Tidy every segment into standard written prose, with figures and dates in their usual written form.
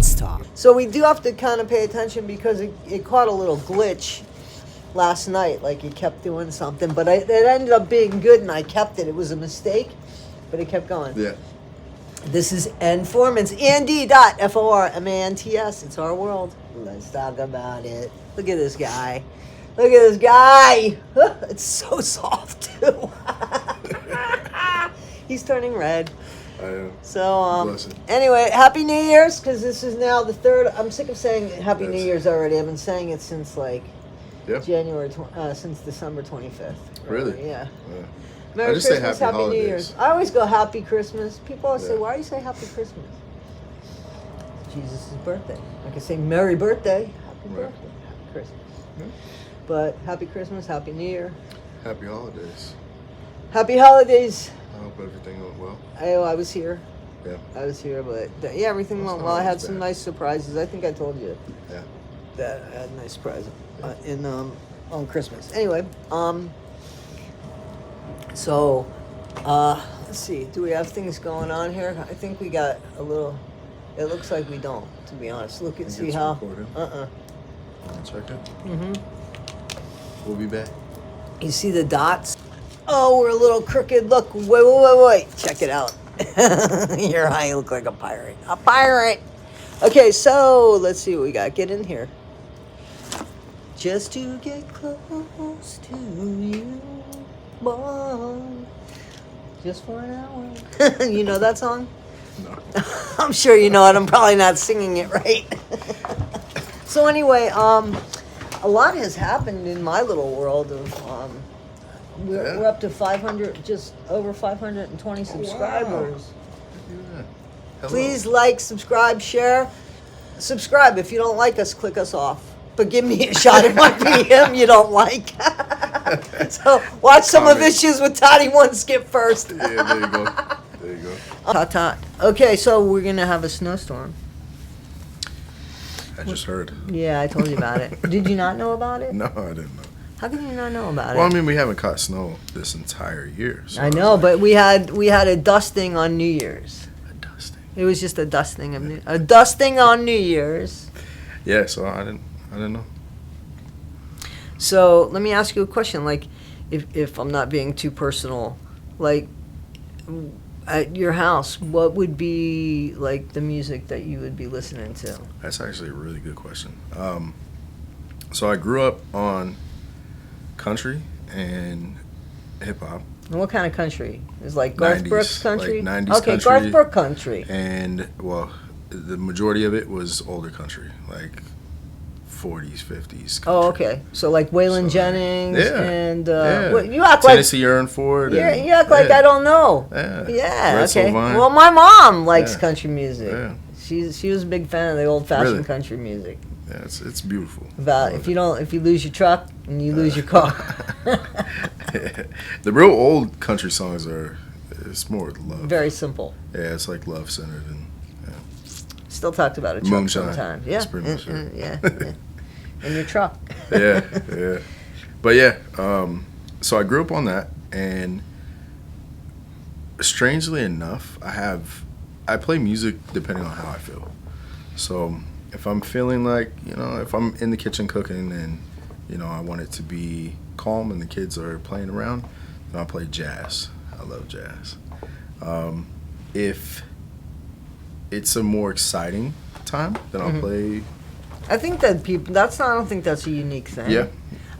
Let's talk. So we do have to kind of pay attention because it caught a little glitch last night. Like it kept doing something, but it ended up being good, and I kept it. It was a mistake, but it kept going. Yeah. This is End.formants. End.formants. It's our world. Let's talk about it. Look at this guy. Look at this guy. It's so soft too. He's turning red. I am. So, anyway, Happy New Year's, because this is now the third. I'm sick of saying Happy New Year's already. I've been saying it since like since December 25th. Really? Yeah. I Merry just Christmas, say Happy New Holidays. Year's. I always go Happy Christmas. People always say, why do you say Happy Christmas? Jesus' birthday. I can say Merry Birthday, Happy Birthday, Happy Christmas. Yeah. But Happy Christmas, Happy New Year. Happy Holidays. Happy Holidays. I hope everything went well. I was here. Yeah. I was here, but everything went well. I had some nice surprises. I think I told you. Yeah. That I had a nice surprise on Christmas. Anyway, so let's see. Do we have things going on here? I think we got a little. It looks like we don't, to be honest. Look and see how. Check it. Mm-hmm. We'll be back. You see the dots? Oh, we're a little crooked. Look, wait. Check it out. Your eye look like a pirate. A pirate. Okay, so let's see what we got. Get in here. Just to get close to you, boy. Just for an hour. You know that song? No. I'm sure you know it. I'm probably not singing it right. So anyway, a lot has happened in my little world of we're up to 500, just over 520 subscribers. Yeah. Please like, subscribe, share. Subscribe. If you don't like us, click us off. But give me a shot. It might be him you don't like. So watch some of Issues with Toddy One skip first. Yeah, there you go. There you go. Ta-ta. Okay, so we're going to have a snowstorm. I just heard. Yeah, I told you about it. Did you not know about it? No, I didn't know. How can you not know about Well, it? I mean, we haven't caught snow this entire year. So I know, but we had a dusting on New Year's. A dusting. It was just a dusting of a dusting on New Year's. Yeah, so I didn't know. So let me ask you a question. Like, if I'm not being too personal, like at your house, what would be like the music that you would be listening to? That's actually a really good question. So I grew up on country and hip hop. And what kind of country? Is like Garth 90s, Brooks country? like 90s okay, country. Garth Brooks country. And well, the majority of it was older country, like 40s, 50s. Country. Oh, okay. So like Waylon Jennings and what, you act Tennessee Urn Ford. You act like I don't know. Yeah. Okay. Sylvine. Well, my mom likes country music. Yeah. She was a big fan of the old fashioned country music. Yeah, it's beautiful. About if you lose your truck and you lose your car. The real old country songs it's more love. Very simple. Yeah, it's like love centered and Still talked about a truck moonshine. sometimes. Yeah. That's pretty much it. Yeah. In your truck. Yeah. But yeah, so I grew up on that, and strangely enough, I play music depending on how I feel. So if I'm feeling like, if I'm in the kitchen cooking and, I want it to be calm and the kids are playing around, then I'll play jazz. I love jazz. If it's a more exciting time, then I'll play. I think that I don't think that's a unique thing. Yeah.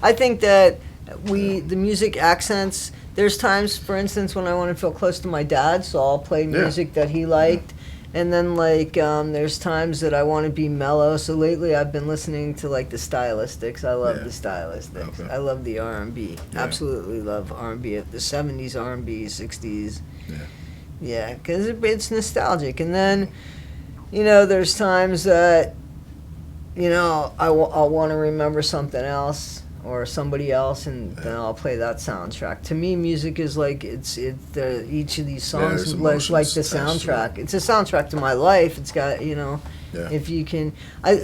I think that the music accents, there's times, for instance, when I want to feel close to my dad, so I'll play music that he liked. And then, there's times that I want to be mellow. So lately I've been listening to, the Stylistics. I love the Stylistics. Okay. I love the R&B. Yeah. Absolutely love R&B. The 70s R&B, 60s. Yeah. Yeah, because it's nostalgic. And then, there's times that, I'll want to remember something else or somebody else, and then I'll play that soundtrack. To me, music is each of these songs is like the soundtrack. It's a soundtrack to my life. It's got, if you can,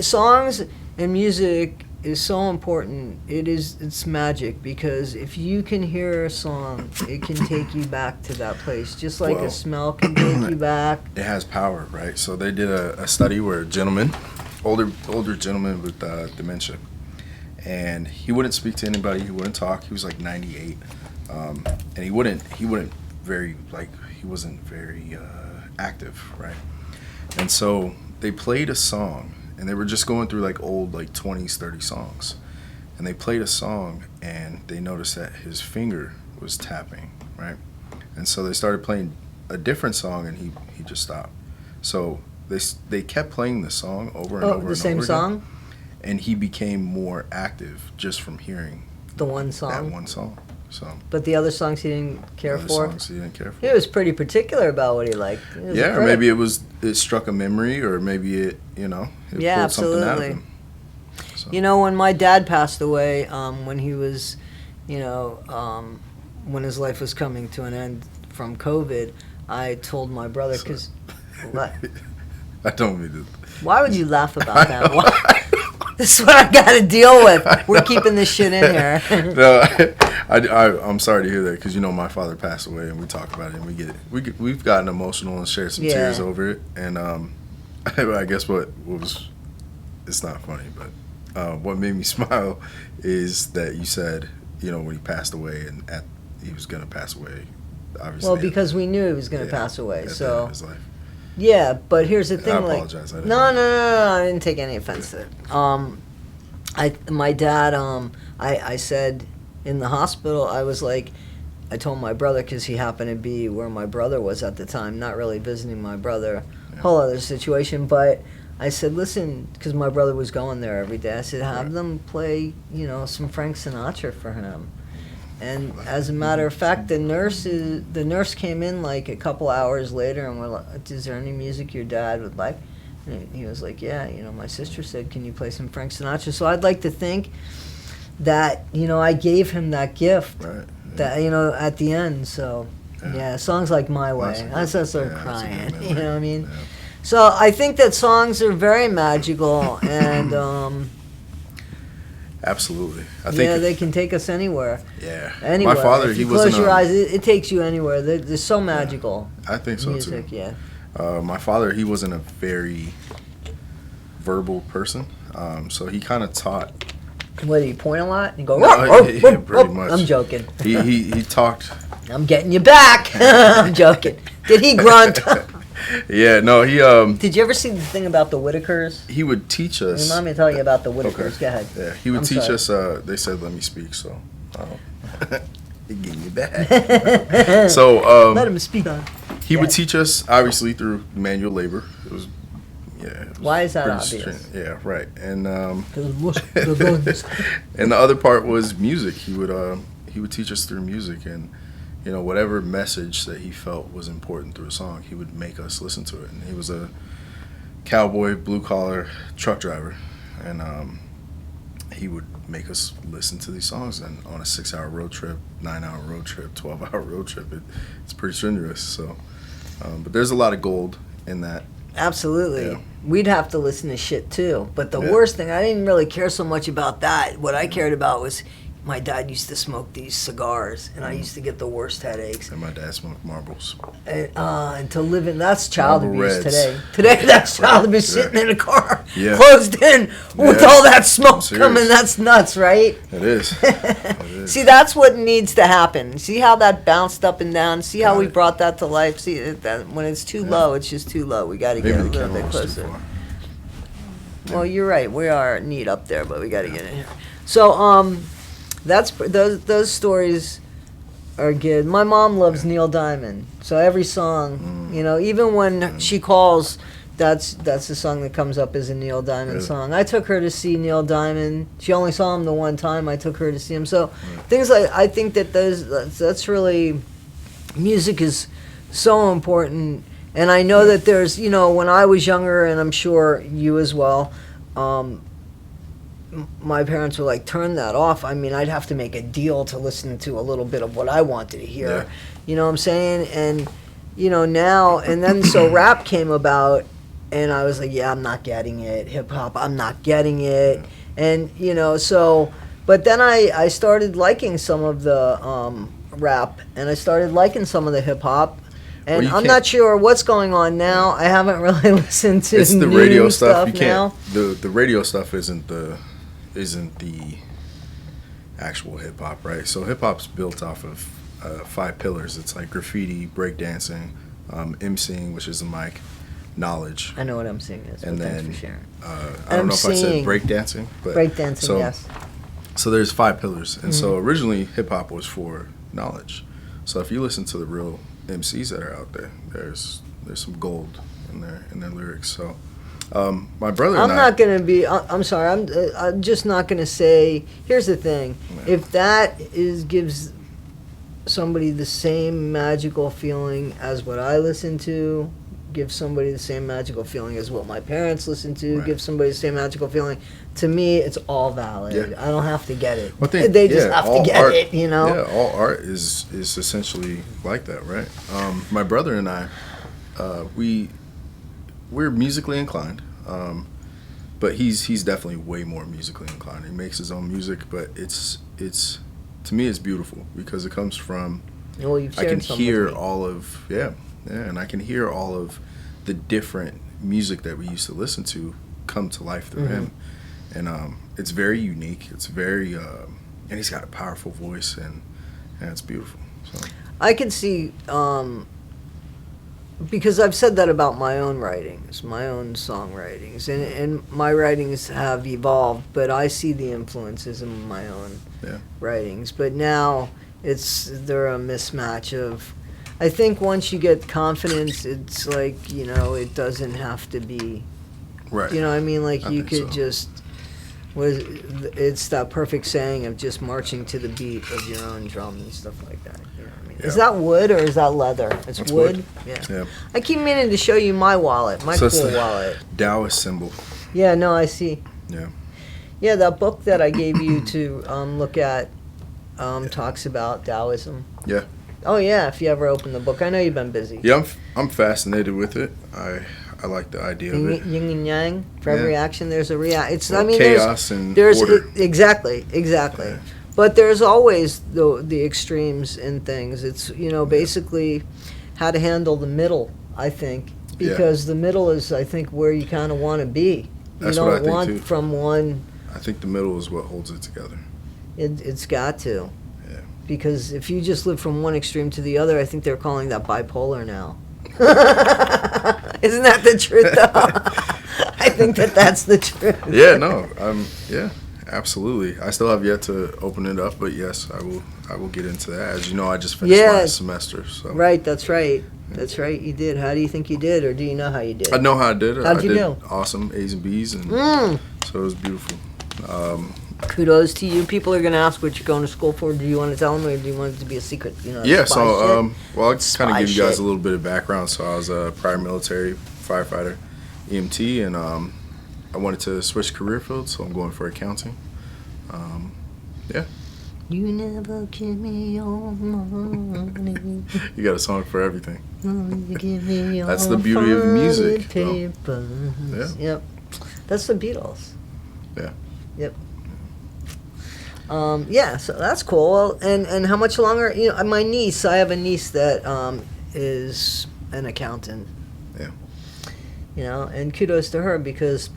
songs and music is so important. It's magic, because if you can hear a song, it can take you back to that place, just like Well, a smell can take you back. It has power, right? So they did a study where a gentleman, older gentleman with dementia, and he wouldn't speak to anybody. He wouldn't talk. He was like 98, and he wasn't very active, right? And so they played a song, and they were just going through like old like 20s, 30 songs, and they played a song, and they noticed that his finger was tapping, right? And so they started playing a different song, and he just stopped. So they kept playing the song over and over. The same over song? again, and he became more active just from hearing The one song? that one song. So But the other songs he didn't care other for? songs he didn't care for. He was pretty particular about what he liked. He was a Yeah, or critic. maybe it struck a memory, or maybe it pulled Yeah, something out of absolutely. him. So, You know, when my dad passed away, when he was, when his life was coming to an end from COVID, I told my brother, because... I don't mean to. Why would you laugh about that? Why? This is what I got to deal with. We're keeping this shit in here. No, I'm sorry to hear that, because my father passed away, and we talk about it, and we've gotten emotional and shared some tears over it, and I guess it's not funny, but what made me smile is that you said when he passed away, and he was gonna pass away, obviously. Well, because we knew he was going to pass away, at the end so... of his life. Yeah, but here's the thing, I like... apologize. I didn't No, know. I didn't take any offense to it. My dad, I said in the hospital, I was like, I told my brother, because he happened to be where my brother was at the time, not really visiting my brother, whole other situation, but I said, listen, because my brother was going there every day, I said, have them play, some Frank Sinatra for him. And as a matter of fact, the nurse came in like a couple hours later, and we're like, is there any music your dad would like? And he was like, yeah, my sister said, can you play some Frank Sinatra? So I'd like to think that, I gave him that gift, Right. that, at the end. So, yeah, songs like My Way. I started crying, you know what I mean? Yeah. So I think that songs are very magical, and... Absolutely. I think they can take us anywhere. Yeah. Anywhere. My father, if he you wasn't. close your eyes, it takes you anywhere. They're so magical. I think so Music, too. yeah. My father, he wasn't a very verbal person, so he kind of taught. What, do you point a lot? You go, Yeah, pretty much. I'm joking. He talked. I'm getting you back. I'm joking. Did he grunt? Yeah, no, he Did you ever see the thing about the Whitakers? he would teach us. Remind me to tell you about the Whitakers. Okay. Go ahead. Yeah, he would I'm teach sorry. us. They said, "Let me speak," so he gave me back. So Let him speak on. he Yeah. would teach us, obviously, through manual labor. It was, it was Why is that pretty obvious? Yeah, right. And Because and the other part was music. He would teach us through music, and whatever message that he felt was important through a song, he would make us listen to it. And he was a cowboy, blue collar truck driver, and he would make us listen to these songs. And on a 6-hour road trip, 9-hour road trip, 12-hour road trip, it's pretty strenuous. So, but there's a lot of gold in that. Absolutely. Yeah. We'd have to listen to shit too. But the Yeah. worst thing, I didn't really care so much about that. What I cared about was my dad used to smoke these cigars, and I used to get the worst headaches. And my dad smoked marbles. And to live in, that's child Marlboro abuse Reds. today. Today, that's child abuse, Yeah. sitting in a car, Yeah. closed in, with Yeah. all that smoke Serious. coming. That's nuts, right? It is. It is. See, that's what needs to happen. See how that bounced up and down? See how Got we it. brought that to life? See, that when it's too low, it's just too low. We got to Maybe get a the little camera bit was too closer. far. Well, you're right. We are neat up there, but we got to get in here. So, that's those stories are good. My mom loves Neil Diamond, so every song, even when she calls, that's the song that comes up as a Neil Diamond Really? song. I took her to see Neil Diamond. She only saw him the one time. I took her to see him. So things like, I think that that's really, music is so important. And I know that there's, when I was younger, and I'm sure you as well, my parents were like, turn that off. I mean, I'd have to make a deal to listen to a little bit of what I wanted to hear. Yeah. You know what I'm saying? And, now, and then so rap came about, and I was like, yeah, I'm not getting it. Hip hop, I'm not getting it. And so, but then I started liking some of the rap, and I started liking some of the hip hop. And you I'm can't- not sure what's going on now. I haven't really listened to It's the new radio stuff. You now. can't. The radio stuff isn't the actual hip hop, right? So hip hop's built off of 5 pillars. It's like graffiti, breakdancing, emceeing, which is the mic, knowledge, I know what MC is, and but then thanks for sharing. I don't know if I said emceeing. breakdancing, but Breakdancing, yes. So there's 5 pillars, and so originally hip hop was for knowledge. So if you listen to the real MCs that are out there, there's some gold in their lyrics. So my brother and I'm not going to be. I'm sorry. I'm just not going to say. Here's the thing. Yeah. If that gives somebody the same magical feeling as what I listen to, give somebody the same magical feeling as what my parents listen to, Right. give somebody the same magical feeling. To me, it's all valid. Yeah. I don't have to get it. I think, They just yeah, have to all get art- it. Yeah, all art is essentially like that, right? My brother and I, we're musically inclined, but he's definitely way more musically inclined. He makes his own music, but it's to me it's beautiful because it comes from Well, you've I shared can some hear with me. all of and I can hear all of the different music that we used to listen to come to life through him, and it's very unique. It's very and he's got a powerful voice, and it's beautiful. So I can see, because I've said that about my own writings, my own songwritings, and my writings have evolved, but I see the influences in my own Yeah. writings. But now they're a mismatch of, I think once you get confidence, it's like, it doesn't have to be, right. you know what I mean? Like I you think could so. just, it's that perfect saying of just marching to the beat of your own drum and stuff like that. You know what I mean? Is Yeah. that wood or is that leather? It's That's wood? wood. Yeah. Yeah. I keep meaning to show you my wallet, my So it's cool the- wallet. Taoist symbol. Yeah, no, I see. Yeah. Yeah, that book that I gave you to look at talks about Taoism. Yeah. Oh yeah, if you ever open the book, I know you've been busy. Yeah, I'm fascinated with it. I like the idea of it. Yin and yang. For every Yeah. action, there's a reaction. It's Well, I mean, chaos and there's order. exactly. Yeah. But there's always the extremes in things. It's basically how to handle the middle. I think because the middle is I think where you kind of want to be. That's you what I don't think, want too. from one. I think the middle is what holds it together. It's got to. Yeah. Because if you just live from one extreme to the other, I think they're calling that bipolar now. Isn't that the truth, though? I think that's the truth. Yeah, no, yeah, absolutely. I still have yet to open it up, but yes, I will get into that. As you know, I just finished my semester, so Right, that's right. That's right, you did. How do you think you did, or do you know how you did? I know how I did it. How'd I you did do? awesome, A's and B's, and so it was beautiful. Kudos to you. People are going to ask what you're going to school for. Do you want to tell them, or do you want it to be a secret? Yeah, spy so shit? well, I'll kind Spy of give you guys shit. a little bit of background. So I was a prior military firefighter, EMT, and I wanted to switch career fields, so I'm going for accounting. Yeah, You never give me your money. you got a song for everything. You give me your That's the beauty of music, funny though. papers. Yeah. Yep. That's the Beatles. Yeah. Yep. Yeah, so that's cool. Well, and how much longer? My niece. I have a niece that is an accountant. Yeah. And kudos to her because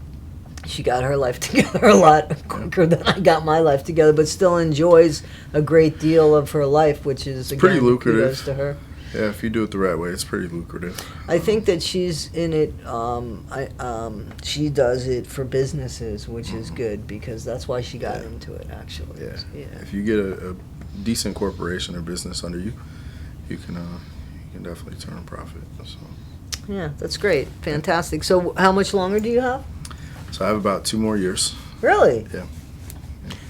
she got her life together a lot quicker than I got my life together, but still enjoys a great deal of her life, which is again, Pretty lucrative. Kudos to her. Yeah, if you do it the right way, it's pretty lucrative. I think that she's in it. She does it for businesses, which is good because that's why she got into it. Actually, Yeah. If you get a decent corporation or business under you, you can definitely turn a profit. So. Yeah, that's great, fantastic. So, how much longer do you have? So I have about 2 more years. Really? Yeah.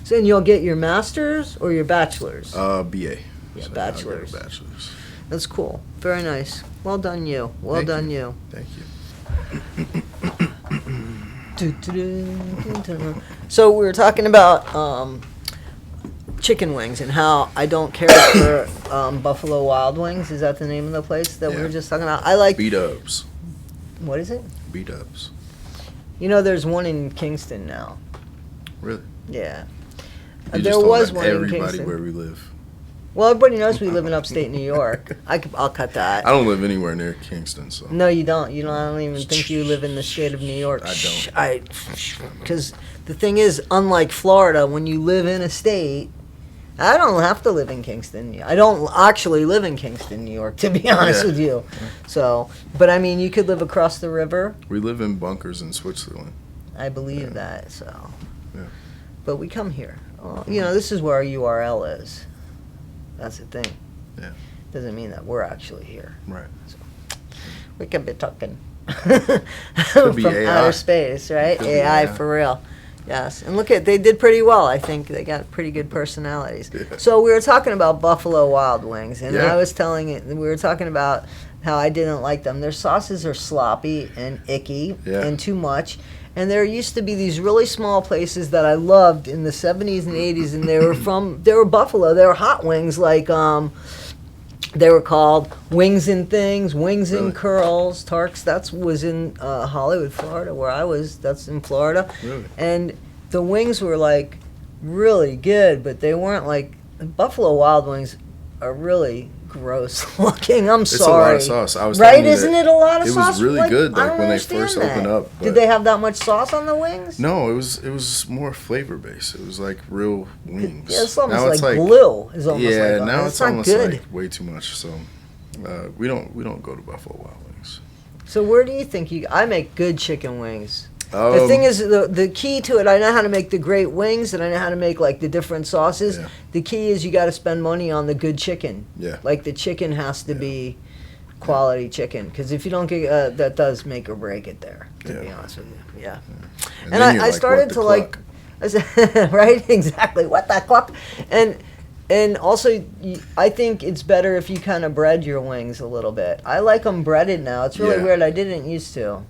So, and you'll get your master's or your bachelor's? BA. Yeah, So I'll get a bachelor's. bachelor's. That's cool. Very nice. Well done, you. Well Thank done, you. you. Thank you. So we were talking about chicken wings and how I don't care for Buffalo Wild Wings. Is that the name of the place that we Yeah. were just talking about? I like. B-dubs. What is it? B-dubs. There's one in Kingston now. Really? Yeah. You There just don't was let one in everybody Kingston. where we live. Well, everybody knows we live in upstate New York. I'll cut that. I don't live anywhere near Kingston, so. No, you don't. You don't. I don't even think you live in the state of New York. I don't. Because the thing is, unlike Florida, when you live in a state, I don't have to live in Kingston. I don't actually live in Kingston, New York, to be honest Yeah. with you. So, but I mean, you could live across the river. We live in bunkers in Switzerland. I believe that. So, Yeah. but we come here. You know, this is where our URL is. That's the thing. Yeah. Doesn't mean that we're actually here. Right. We could be talking Could be from AI. outer space, right? Could be AI AI. for real. Yes, and look at they did pretty well. I think they got pretty good personalities. Yeah. So we were talking about Buffalo Wild Wings, and Yeah. I was telling it. We were talking about how I didn't like them. Their sauces are sloppy and icky Yeah. and too much. And there used to be these really small places that I loved in the 70s and 80s, and they were Buffalo. They were hot wings, like they were called Wings and Things, Wings Really? and Curls, Tarks. That was in Hollywood, Florida, where I was. That's in Florida. Really? And the wings were like really good, but they weren't like Buffalo Wild Wings are really gross looking. I'm It's sorry. a lot of sauce. I was right? telling you Isn't that it a lot of it sauce? was really Like, good, I like don't when they understand first that. opened up. But Did they have that much sauce on the wings? No, it was more flavor based. It was like real wings. Yeah, it's almost Now like glue. Is almost yeah, like now it's it's not almost good. like way too much. So we don't go to Buffalo Wild Wings. So where do you think I make good chicken wings? The thing is, the key to it, I know how to make the great wings, and I know how to make like the different sauces. Yeah. The key is you got to spend money on the good chicken. Yeah. Like the chicken has to be quality chicken, because if you don't get that, does make or break it there. To be honest with you, yeah. And then you're I like, started what to the like, cluck? I said, right, exactly. What the cluck? And also, I think it's better if you kind of bread your wings a little bit. I like them breaded now. It's really Yeah. weird. I didn't used to.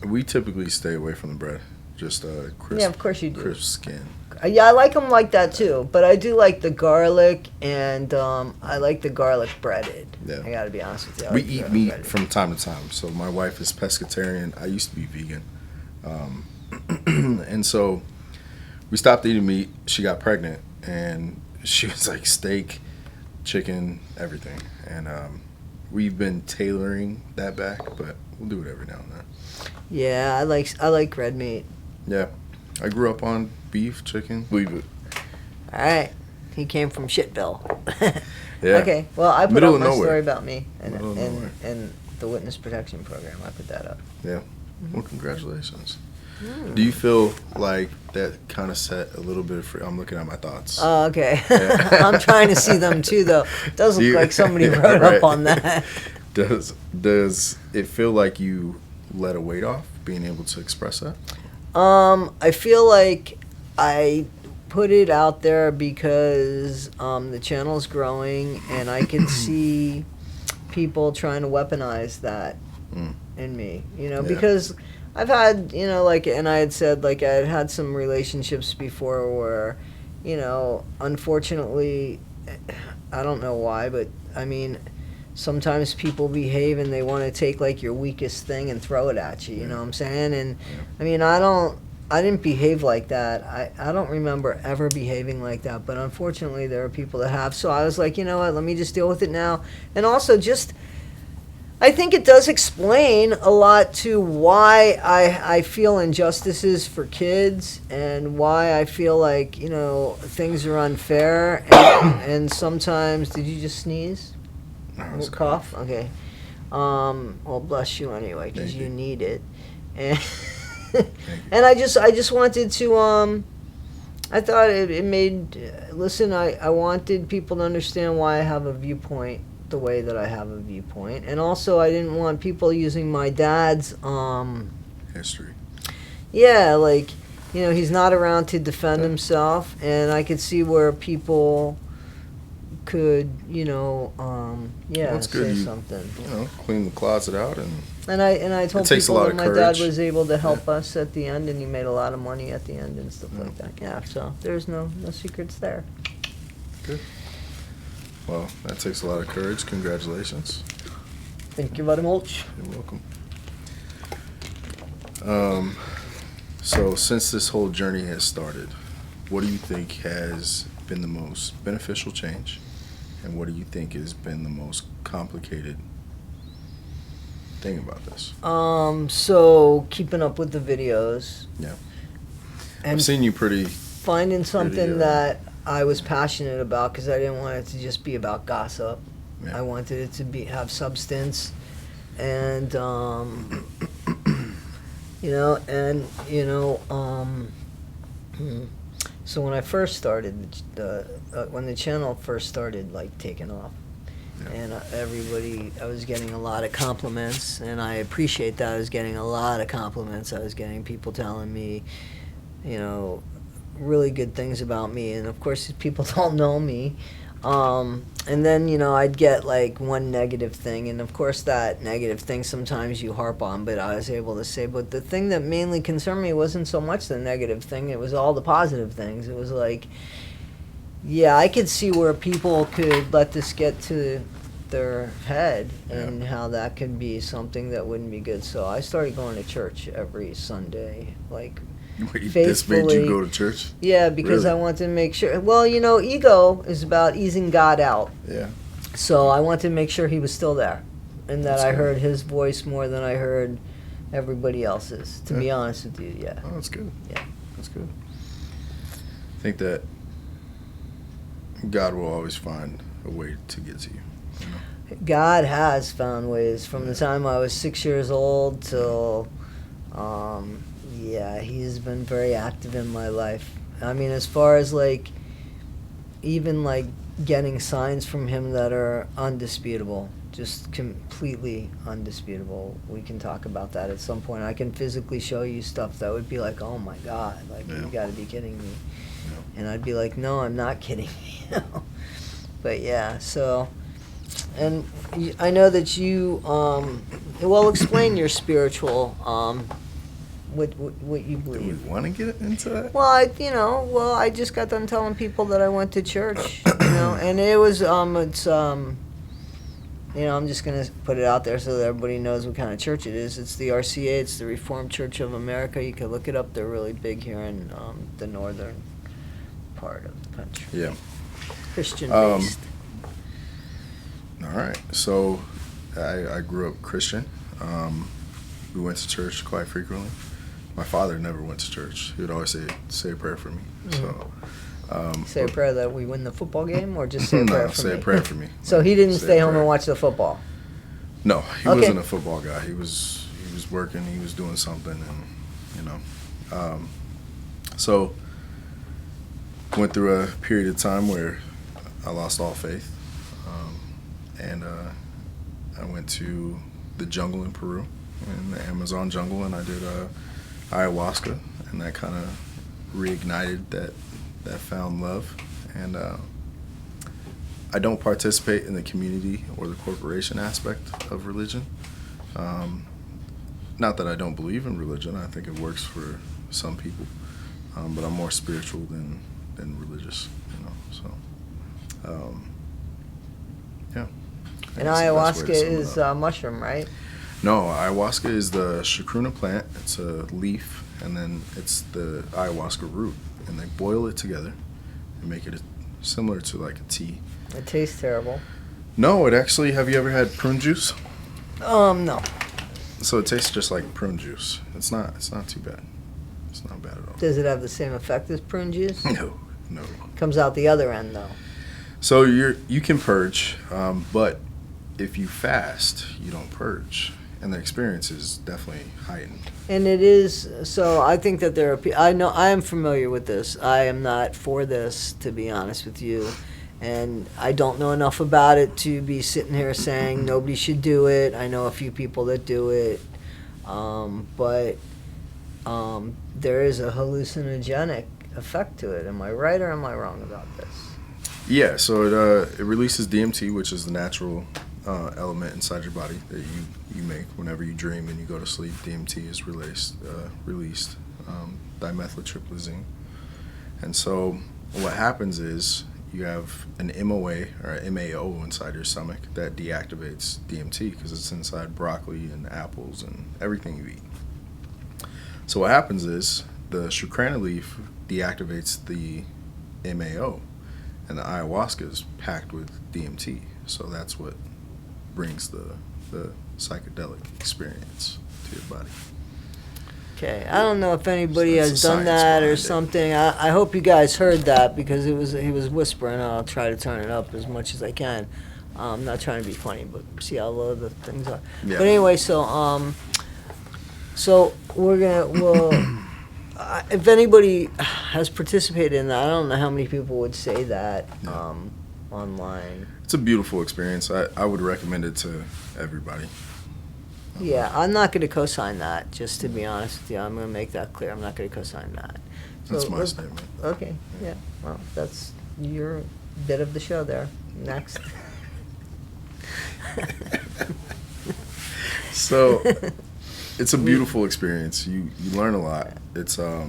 We typically stay away from the bread. Just crisp. Yeah, of course you do. Crisp skin. Yeah, I like them like that too. But I do like the garlic, and I like the garlic breaded. Yeah. I gotta be honest with you. I We like the eat garlic meat breaded. from time to time. So my wife is pescatarian. I used to be vegan, and so we stopped eating meat. She got pregnant, and she was like steak, chicken, everything. And we've been tailoring that back, but we'll do it every now and then. Yeah, I like red meat. Yeah, I grew up on beef, chicken. Believe it. All right, he came from Shitville. Yeah. Okay, well I put Middle up of my nowhere. story about me Middle of nowhere. and the witness protection program. I put that up. Yeah. Well, congratulations. Do you feel like that kind of set a little bit of free? I'm looking at my thoughts. Oh, okay. Yeah. I'm trying to see them too, though. It does Do look you- like somebody Yeah, wrote right. up on that. Does it feel like you let a weight off being able to express that? I feel like I put it out there because the channel's growing, and I can see people trying to weaponize that in me. You know, Yeah. because I've had, you know, like, and I had said, like, I had some relationships before where, you know, unfortunately, I don't know why, but I mean, sometimes people behave and they want to take like your weakest thing and throw it at you. You know what I'm saying? And I mean, I didn't behave like that. I don't remember ever behaving like that. But unfortunately, there are people that have. So I was like, you know what? Let me just deal with it now. And also, just I think it does explain a lot to why I feel injustices for kids, and why I feel like, you know, things are unfair. And sometimes, did you just sneeze? No, A it's little cough? Okay. Well, bless you anyway, because Thank you you. need it. And you. and I just wanted to, I thought it made, listen, I wanted people to understand why I have a viewpoint the way that I have a viewpoint. And also, I didn't want people using my dad's, History. yeah, like, you know, he's not around to defend himself, and I could see where people could, you know, yeah, Well, it's good say you- something. You know, clean the closet out and And I told takes a people lot that of my dad courage. was able to help us at the end, and he made a lot of money at the end and stuff like that. Yeah, so there's no secrets there. good. Well, that takes a lot of courage. Congratulations. Thank you very much. You're welcome. So since this whole journey has started, what do you think has been the most beneficial change, and what do you think has been the most complicated thing about this? So keeping up with the videos. Yeah. And I've seen you pretty. finding something that I was passionate about, because I didn't want it to just be about gossip. Yeah. I wanted it to have substance, and so when I first started, when the channel first started like taking off, Yeah. and I was getting a lot of compliments, and I appreciate that. I was getting a lot of compliments. I was getting people telling me, really good things about me, and of course these people don't know me. And then I'd get like one negative thing, and of course that negative thing sometimes you harp on, but I was able to say, but the thing that mainly concerned me wasn't so much the negative thing, it was all the positive things. It was like, yeah, I could see where people could let this get to their head, and how that could be something that wouldn't be good. So I started going to church every Sunday, like This made you faithfully. go to church? Yeah, because Really? I want to make sure. Well, ego is about easing God out. Yeah. So I wanted to make sure he was still there, and that That's I good. heard his voice more than I heard everybody else's. To be Yeah. honest with you, yeah. Oh, that's good. Yeah. That's good. I think that God will always find a way to get to you. God has found ways from the time I was 6 years old till, he's been very active in my life. I mean, as far as like, even like getting signs from him that are undisputable, just completely undisputable. We can talk about that at some point. I can physically show you stuff that would be like, oh my God, like you gotta be kidding me. And I'd be like, no, I'm not kidding you. But yeah, so, and I know that you, explain your spiritual, what you Do we believe. want to get into that? Well, I just got done telling people that I went to church, and it was, I'm just gonna put it out there so that everybody knows what kind of church it is. It's the RCA, it's the Reformed Church of America. You can look it up. They're really big here in the northern part of the country. Yeah. Christian based. All right. So I grew up Christian. We went to church quite frequently. My father never went to church. He would always say a prayer for me. So Say a prayer that we win the football game, or just say a prayer no, for say me? a prayer for me. So he didn't Say a stay home prayer. and watch the football. No, he Okay. wasn't a football guy. He was working. He was doing something, and so went through a period of time where I lost all faith, and I went to the jungle in Peru, in the Amazon jungle, and I did ayahuasca, and that kind of reignited that found love. And I don't participate in the community or the corporation aspect of religion. Not that I don't believe in religion. I think it works for some people, but I'm more spiritual than religious. So yeah. And I guess the best way ayahuasca to sum it is up. mushroom, right? No, ayahuasca is the chacruna plant. It's a leaf, and then it's the ayahuasca root, and they boil it together and make it similar to like a tea. It tastes terrible. No, it actually. Have you ever had prune juice? No. So it tastes just like prune juice. It's not too bad. It's not bad at all. Does it have the same effect as prune juice? No. Comes out the other end, though. So you can purge, but if you fast, you don't purge, and the experience is definitely heightened. And it is, so I think that there are, I know, I am familiar with this. I am not for this, to be honest with you. And I don't know enough about it to be sitting here saying nobody should do it. I know a few people that do it. But there is a hallucinogenic effect to it. Am I right or am I wrong about this? Yeah, so it releases DMT, which is the natural element inside your body that you make whenever you dream and you go to sleep. DMT is released, dimethyltryptamine. And so what happens is you have an MOA or an MAO inside your stomach that deactivates DMT because it's inside broccoli and apples and everything you eat. So what happens is the shukranna leaf deactivates the MAO, and the ayahuasca is packed with DMT. So that's what brings the psychedelic experience to your body. Okay, I don't know if anybody So that's has the done science that or behind it. something. I hope you guys heard that because he was whispering. I'll try to turn it up as much as I can. I'm not trying to be funny, but see how low the things are. Yeah. But anyway, so we'll if anybody has participated in that, I don't know how many people would say that online. It's a beautiful experience. I would recommend it to everybody. Yeah, I'm not going to co-sign that, just to be honest with you. I'm going to make that clear. I'm not going to co-sign that. That's my let's- statement. Okay, yeah. Well, that's your bit of the show there. Next. So it's a beautiful experience. You learn a lot. It's a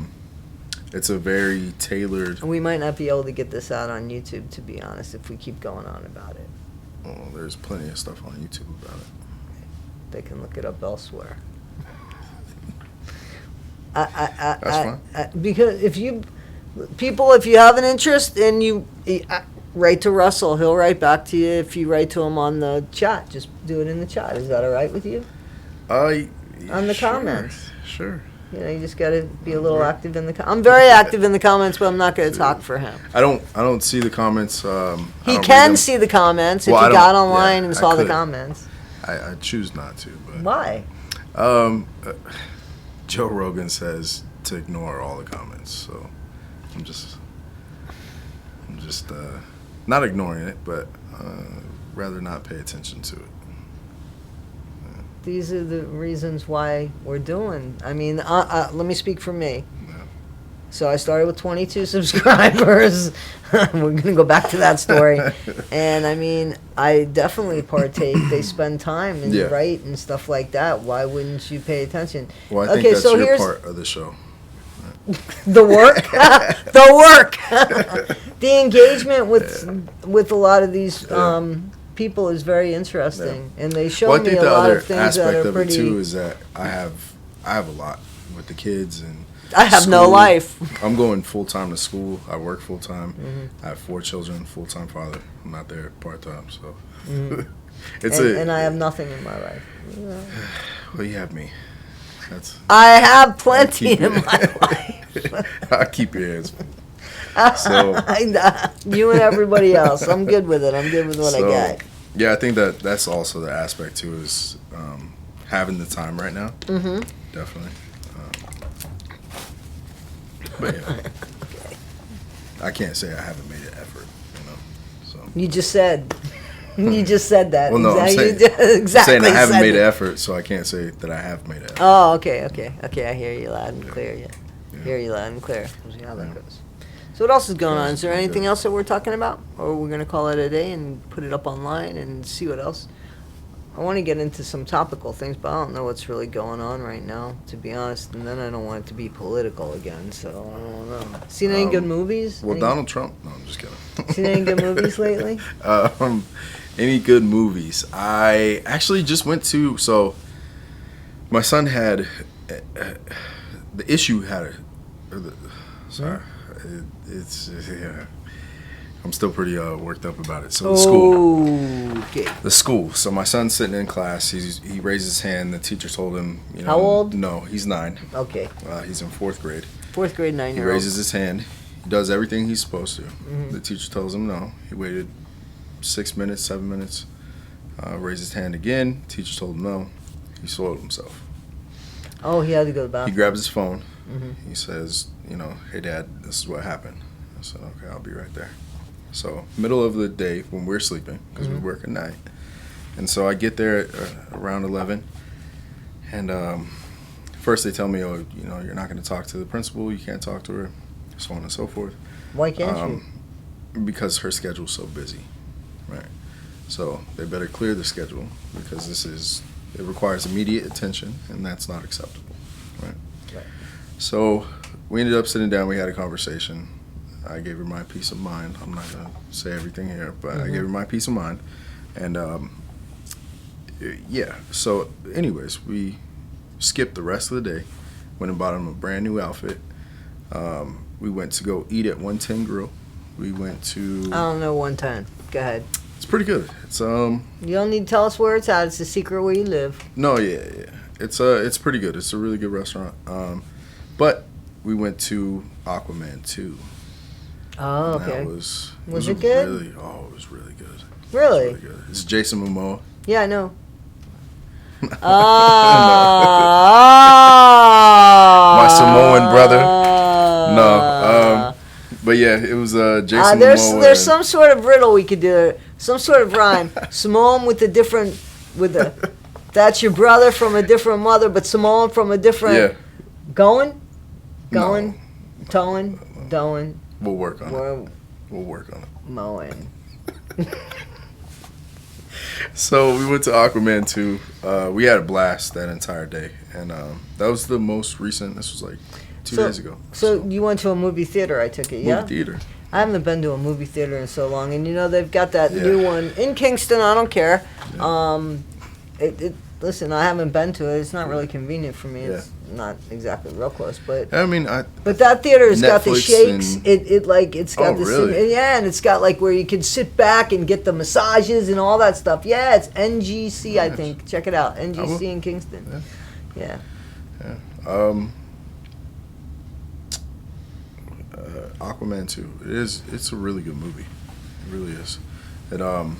very tailored. We might not be able to get this out on YouTube, to be honest, if we keep going on about it. Oh, there's plenty of stuff on YouTube about it. They can look it up elsewhere. That's fine. Because if you have an interest and you write to Russell, he'll write back to you. If you write to him on the chat, just do it in the chat. Is that all right with you? On the comments. Sure. You know, you just got to be a little active in the. I'm very active in the comments, but I'm not going to talk for him. I don't see the comments. I He don't read can them. see the comments Well, if I he don't- got online yeah, and I saw the could. comments. I choose not to. But Why? Joe Rogan says to ignore all the comments, so I'm just not ignoring it, but rather not pay attention to it. These are the reasons why we're doing. I mean, let me speak for me. Yeah. So I started with 22 subscribers. We're going to go back to that story. And I mean, I definitely partake. They spend time and Yeah. write and stuff like that. Why wouldn't you pay attention? Well, I think Okay, that's so your here's part of the show. the work. The work. The engagement with a lot of these people is very interesting. And they show Well, I me think a the lot other of things that aspect are of pretty. it too is that I have a lot with the kids and. I have no school. life. I'm going full time to school. I work full time. Mm-hmm. I have 4 children. Full time father. I'm not there part time, so Mm-hmm. And I have nothing in my life. Yeah. Well, you have me. That's. I have plenty keep in it. my life. I keep your hands. So You and everybody else. I'm good with it. I'm good with what I got. Yeah, I think that's also the aspect too is having the time right now. Mm-hmm. Definitely. But yeah, I can't say I haven't made an effort. So. You just said. You just said that. Well, no, I'm saying, exactly. I'm saying I haven't said made an it. effort, so I can't say that I have made an effort. Oh, okay. I hear you loud and clear. Yeah. Hear you loud and clear. We'll see how that goes. So what else is going on? Is there anything else that we're talking about? Or we're going to call it a day and put it up online and see what else? I want to get into some topical things, but I don't know what's really going on right now, to be honest. And then I don't want it to be political again, so I don't know. Seen any good movies? Well, Any- Donald Trump. No, I'm just kidding. Seen any good movies lately? Any good movies? I actually just went to. So, my son had the issue had sorry, it's yeah. I'm still pretty worked up about it. So the school. Okay. The school. So my son's sitting in class. He raised his hand. The teacher told him, you know. How old? No, he's 9. Okay. He's in 4th grade. 4th grade, He 9-year-old. raises his hand. He does everything he's supposed to. Mm-hmm. The teacher tells him no. He waited 6 minutes, 7 minutes. Raised his hand again. Teacher told him no. He soiled himself. Oh, he had to go to the He bathroom. grabs his phone. Mhm. He says, you know, hey, Dad, this is what happened. I said, okay, I'll be right there. So, middle of the day when we're sleeping, because we work at night. And so I get there at around 11. And first they tell me, oh, you know, you're not going to talk to the principal. You can't talk to her, so on and so forth. Why can't you? Because her schedule's so busy, right? So they better clear the schedule because it requires immediate attention, and that's not acceptable, right? Right. So we ended up sitting down. We had a conversation. I gave her my peace of mind. I'm not going to say everything here, but I gave her my peace of mind. And, yeah. So, anyways, we skipped the rest of the day, went and bought him a brand new outfit, We went to go eat at 110 Grill. We went to. I don't know 110. Go ahead. It's pretty good. It's You don't need to tell us where it's at. It's a secret where you live. No, yeah. It's pretty good. It's a really good restaurant. But we went to Aquaman 2. Oh, okay. Was it good? It was really good. Really? It was really good. It's Jason Momoa. Yeah, I know. My Samoan brother. No. But yeah, it was Jason Momoa. There's some sort of riddle we could do. Some sort of rhyme. Samoan with that's your brother from a different mother, but Samoan from a different. Yeah. Going, No. towing, doing. We'll work on it. We'll work on it. Mowing. So we went to Aquaman 2. We had a blast that entire day, and that was the most recent. This was like 2 days ago. So you went to a movie theater, I took it, yeah? Movie theater. I haven't been to a movie theater in so long, and they've got that new one in Kingston. I don't care. Yeah. Listen, I haven't been to it. It's not really convenient for me. It's not exactly real close, but I mean, but that theater's got the Netflix shakes. and- It's got the really? and it's got like where you can sit back and get the massages and all that stuff. Yeah, it's NGC, I Nice. think. Check it out, I will. NGC in Kingston. Yeah. Aquaman 2. It's a really good movie. It really is. I don't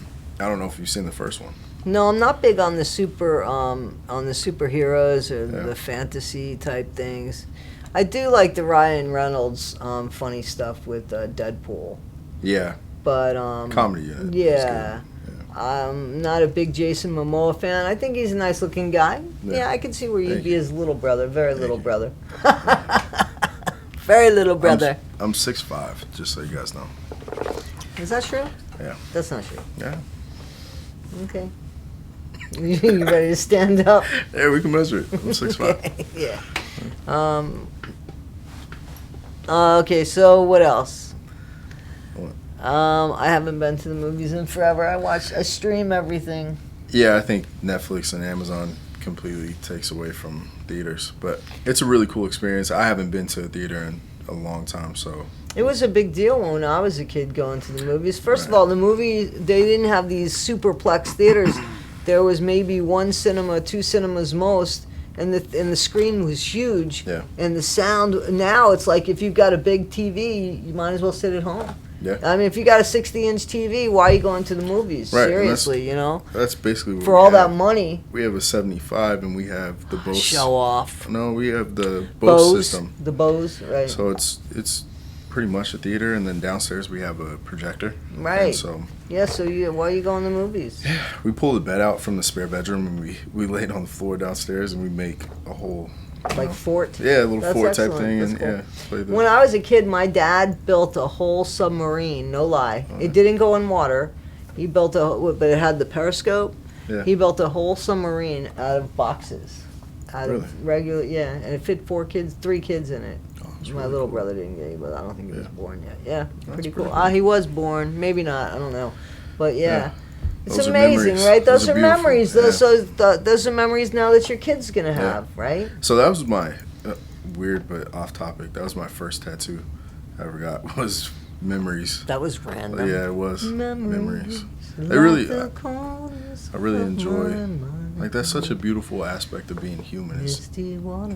know if you've seen the first one. No, I'm not big on the superheroes or the fantasy type things. I do like the Ryan Reynolds funny stuff with Deadpool, Yeah. but Comedy in it. yeah. I'm not a big Jason Momoa fan. I think he's a nice looking guy. Yeah, I can see where you'd Thank be you. his little brother, very little you. brother. Very little brother. I'm 6'5", just so you guys know. Is that true? Yeah. That's not true. Yeah. Okay. You ready to stand up? Yeah, we can measure it. I'm 6'5". Okay, yeah. Okay, so what else? What? I haven't been to the movies in forever. I stream everything. Yeah, I think Netflix and Amazon completely takes away from theaters, but it's a really cool experience. I haven't been to a theater in a long time, so It was a big deal when I was a kid going to the movies. First of all, the movie, they didn't have these superplex theaters. There was maybe one cinema, two cinemas most, and the screen was huge. Yeah. And the sound, now it's like if you've got a big TV, you might as well sit at home. yeah. I mean, if you got a 60-inch TV, why are you going to the movies? Right, and Seriously, That's basically what For we all have. that money. We have a 75, and we have the Bose. Show off. No, we have the Bose system. The Bose, right. So it's pretty much a theater, and then downstairs we have a projector. Right. And so Yeah, so why are you going to the movies? we pull the bed out from the spare bedroom, and we lay it on the floor downstairs, and we make a whole Like fort? Yeah, a little That's fort type excellent. thing, That's and cool. play the. When I was a kid, my dad built a whole submarine, no lie. It didn't go in water. He built but it had the periscope. Yeah. He built a whole submarine out of boxes. Out Really? of regular, yeah. And it fit 3 kids in it. That's My really little cool. brother didn't get it, but I don't think he was Yeah. born yet. Yeah, pretty cool. pretty cool. He was born. Maybe not. I don't know. But yeah. Yeah. It's Those are amazing, memories. right? Those Those are are beautiful. memories. Yeah. Those are memories now that your kid's going to Yeah. have, right? So that was my weird but off topic. That was my first tattoo I ever got was memories. That was random. Yeah, it was memories. Like I really, the corners I really of enjoy. my mind. Like that's such a beautiful aspect of being human. Is Misty water,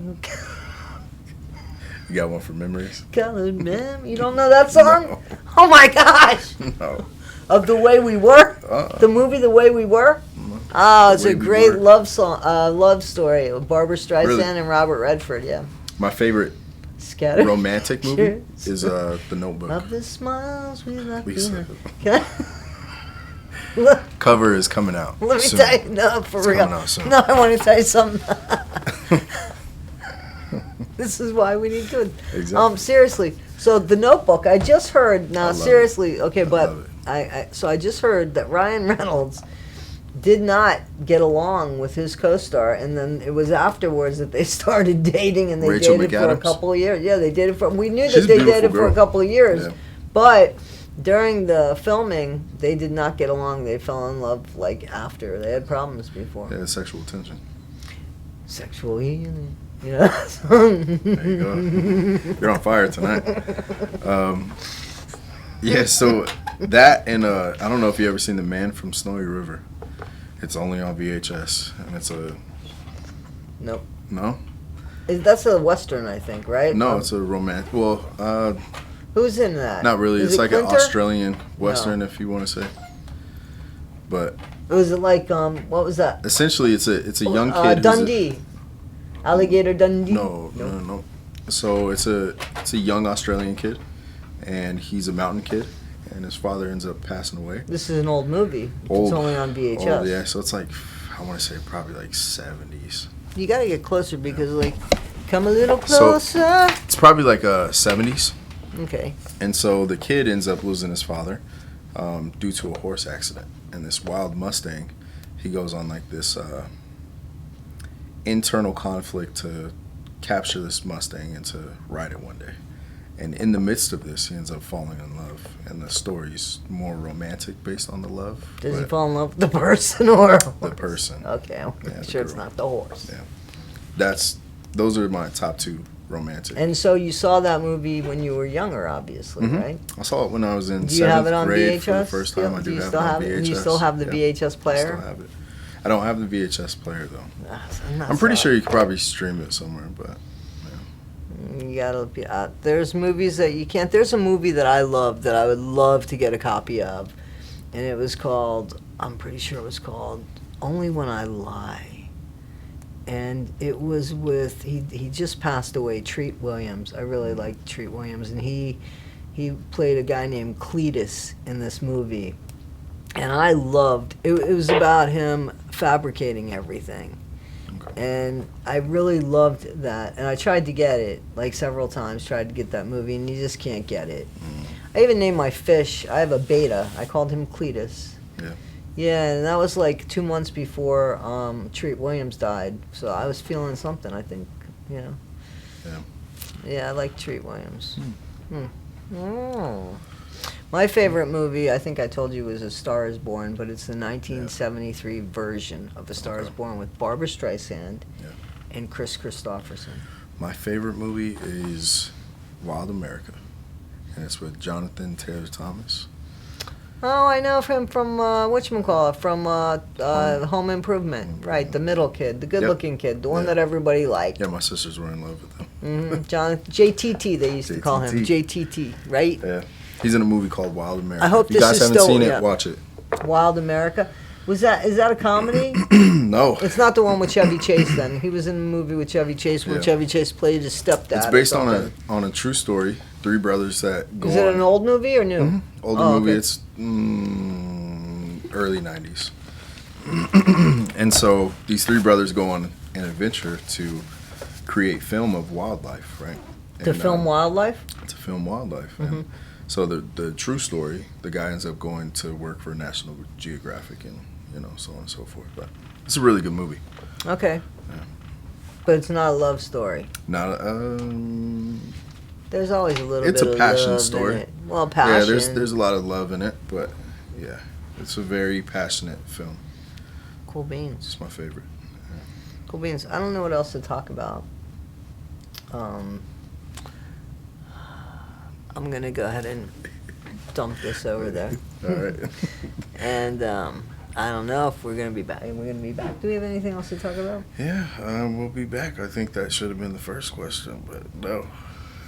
you got one for memories? colored mem. You don't know that song? No. Oh my gosh! No. Of The Way We Were? Uh-uh. The movie The Way We Were? No. Oh, it's The a Way We great Were. love song, love story with Barbara Streisand Really? and Robert Redford. Yeah, My favorite scattered romantic movie is The Notebook. of the smiles we left Lisa. behind. Look, Cover is coming out. let me soon. tell you, no, for It's real. coming out soon. No, I want to tell you something. This is why we need good. Exactly. Seriously. So The Notebook, I just heard. Now, I love seriously, okay, but love it. I just heard that Ryan Reynolds did not get along with his co-star, and then it was afterwards that they started dating, and they Rachel dated for a McAdams? couple of years. Yeah, they dated for. We knew She's that they a beautiful dated for a girl. couple of years, Yeah. but during the filming, they did not get along. They fell in love like after. They had problems before. Yeah, sexual tension. Sexual healing. Yeah. There you go. You're on fire tonight. Yeah, so that and I don't know if you ever seen The Man from Snowy River. It's only on VHS, and it's a Nope. no, That's a Western, I think, right? no, it's a romantic. Well, Who's in that? not really. Is It's it like Clinter? an Australian Western, if you want to say. But Was it like what was that? essentially, it's a young kid. Dundee. Alligator Dundee. No. So it's a young Australian kid, and he's a mountain kid, and his father ends up passing away. This is an old movie. Old. It's only on VHS. Old, yeah. So it's like, I want to say probably like 70s. You gotta get closer because like, come a little closer. So it's probably like 70s. Okay. And so the kid ends up losing his father due to a horse accident. And this wild Mustang, he goes on like this internal conflict to capture this Mustang and to ride it one day. And in the midst of this, he ends up falling in love. And the story's more romantic based on the love. Does he fall in love with the person or the person? Okay, I'm sure it's not the horse. Yeah. Those are my top two romantic. And so you saw that movie when you were younger, obviously, right? I saw it when I was in Do you have it 7th on grade VHS? for the first time. I do have it on VHS. You still have the VHS player? I still have it. I don't have the VHS player though. I'm I'm pretty sure you could probably stream it somewhere, but you gotta be. There's movies that you can't. There's a movie that I love that I would love to get a copy of, and it was called. I'm pretty sure it was called Only When I Lie, and it was with he just passed away, Treat Williams. I really liked Treat Williams, and he played a guy named Cletus in this movie, and I loved it. It was about him fabricating everything. And I really loved that, and I tried to get it like several times. Tried to get that movie, and you just can't get it. I even named my fish. I have a beta. I called him Cletus. Yeah. Yeah, and that was like 2 months before Treat Williams died. So I was feeling something. I think, Yeah. Yeah, I like Treat Williams. My favorite movie, I think I told you, was A Star Is Born, but it's the 1973 version of A Star Is Born with Barbra Streisand and Chris Christopherson. My favorite movie is Wild America, and it's with Jonathan Taylor Thomas. Oh, I know him from whatchamacallit, from Home Improvement. Right, the middle kid, the good-looking kid, the one that everybody liked. Yeah, my sisters were in love with him. JTT, they used to call him. JTT, right? Yeah. He's in a movie called Wild America. I hope if you guys haven't seen it, watch it. Wild America. Is that a comedy? No. It's not the one with Chevy Chase then. He was in a movie with Chevy Chase where Chevy Chase played his stepdad. It's based on a true story. Three brothers that go Is it an old movie or new? Older movie. Okay. It's early 90s. And so these three brothers go on an adventure to create film of wildlife, right? To film wildlife? To film wildlife. And so the true story, the guy ends up going to work for National Geographic and, so on and so forth. But it's a really good movie. Okay. Yeah. But it's not a love story. Not There's always a little it's bit a of passion love story. in it. Well, passion. Yeah, there's a lot of love in it, but yeah, it's a very passionate film. Cool beans. It's my favorite. Yeah. Cool beans. I don't know what else to talk about. I'm gonna go ahead and dump this over there. All right. And I don't know if we're gonna be back. We're gonna be back. Do we have anything else to talk about? Yeah, we'll be back. I think that should have been the first question, but no,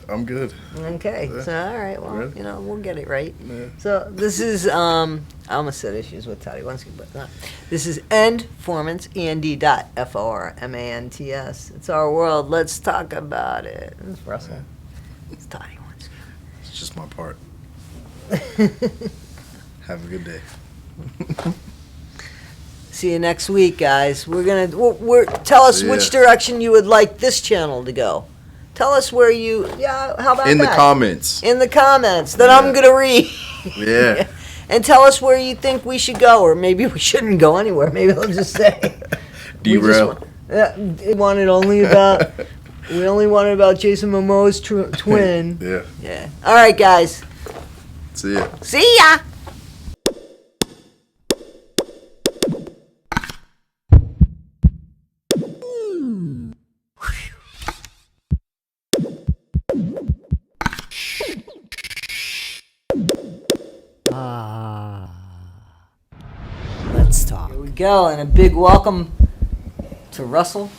I'm good. Okay. Yeah. So all right. Well, we'll get it right. Yeah. So this is I almost said issues with Toddy Winsky, but not. This is End.formants, END.formants. It's our world. Let's talk about it. It's Russell. Yeah. It's Toddy Winsky. It's just my part. Have a good day. See you next week, guys. We're tell us which direction you would like this channel to go. Tell us where you. Yeah, how about in that? the comments? In the comments that I'm gonna read. Yeah. And tell us where you think we should go, or maybe we shouldn't go anywhere. Maybe they'll just say. Derail. We wanted only about. We only wanted about Jason Momoa's twin. Yeah. Yeah. All right, guys. See ya. See ya. Let's talk. Here we go, and a big welcome to Russell.